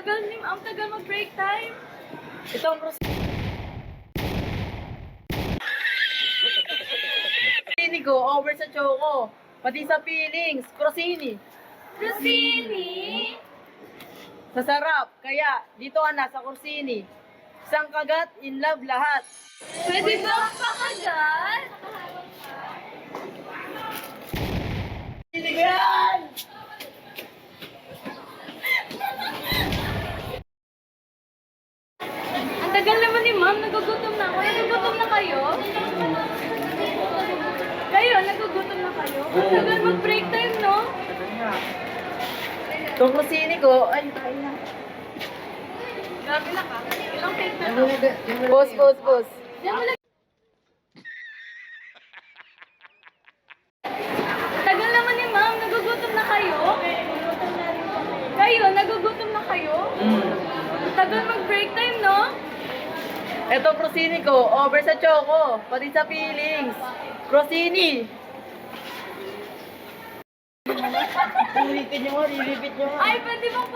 Ang tagal mag-break time. Ito ang crostini ko, over sa choco. Pati sa feelings, crostini. Rosini! Sa sarap, kaya dito ka na sa crostini. Isang kagat, in love lahat. Pwede ba pakagat? Hindi ko yan! Ang tagal naman ni ma'am, nagugutom na ako. Nagugutom na kayo? Kayo, nagugutom na kayo? Ang tagal mag-break time, no? Itong crostini ko, ay, tayo na. Grabe na ka. Ilang take na to? Boss. Diyan mo lang. Tagal naman ni ma'am, nagugutom na kayo? Kayo, nagugutom na kayo? Tagal mag-break time, no? Itong crostini ko, over sa choco. Pati sa feelings. Crostini. Ulitin nyo nga, repeat nyo nga. Ay, pwede bang